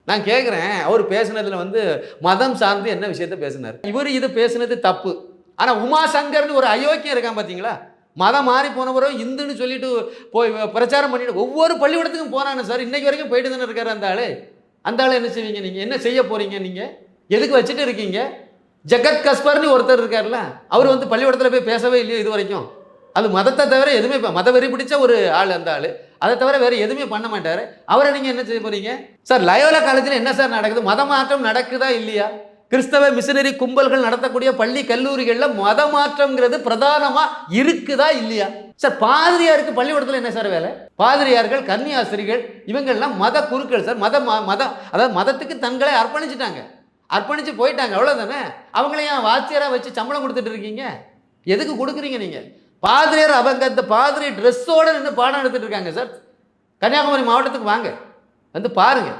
நான் கேட்குறேன், அவர் பேசுனதுல வந்து மதம் சார்ந்து என்ன விஷயத்த பேசினார்? இவர் இது பேசுனது தப்பு. ஆனா உமா சங்கர்னு ஒரு அயோக்கியம் இருக்கான் பார்த்தீங்களா? மதம் மாறி போனவரோ இந்துன்னு சொல்லிட்டு போய் பிரச்சாரம் பண்ணிட்டு ஒவ்வொரு பள்ளிக்கூடத்துக்கும் போறானே சார். இன்னைக்கு வரைக்கும் போயிட்டு தானே இருக்காரு அந்த ஆளு. அந்த ஆளு என்ன செய்வீங்க நீங்க? என்ன செய்ய போறீங்க நீங்க? எதுக்கு வச்சுட்டு இருக்கீங்க? ஜகத் கஸ்பர்னு ஒருத்தர் இருக்காருல்ல, அவர் வந்து பள்ளிக்கூடத்துல போய் பேசவே இல்லையோ இது வரைக்கும். அது மதத்தை தவிர எதுவுமே மத வெறி பிடிச்ச ஒரு ஆள் அந்த ஆளு. அதை தவிர வேற எதுவுமே பண்ண மாட்டாரு. அவரை நீங்க என்ன செய்ய போறீங்க? சார் லயோலா காலேஜில் என்ன சார் நடக்குது? மத மாற்றம் நடக்குதா இல்லையா? கிறிஸ்தவ மிஷனரி கும்பல்கள் நடத்தக்கூடிய பள்ளி கல்லூரிகளில் மத மாற்றம்ங்கிறது பிரதானமா இருக்குதா இல்லையா? சார் பாதிரியாருக்கு பள்ளிக்கூடத்தில் என்ன சார் வேலை? பாதிரியார்கள், கன்னியாஸ்திரிகள் இவங்கெல்லாம் மத குருக்கள் சார். அதாவது மதத்துக்கு தங்களை அர்ப்பணிச்சுட்டாங்க, அர்ப்பணிச்சு போயிட்டாங்க, அவ்வளவுதானே. அவங்களையும் வாத்தியாரா வச்சு சம்பளம் கொடுத்துட்டு இருக்கீங்க. எதுக்கு கொடுக்குறீங்க நீங்க? பாதிரியார் அவங்க அந்த பாதிரி ட்ரெஸ்ஸோட நின்று பாடம் எடுத்துட்டு இருக்காங்க சார். கன்னியாகுமரி மாவட்டத்துக்கு வாங்க, வந்து பாருங்க.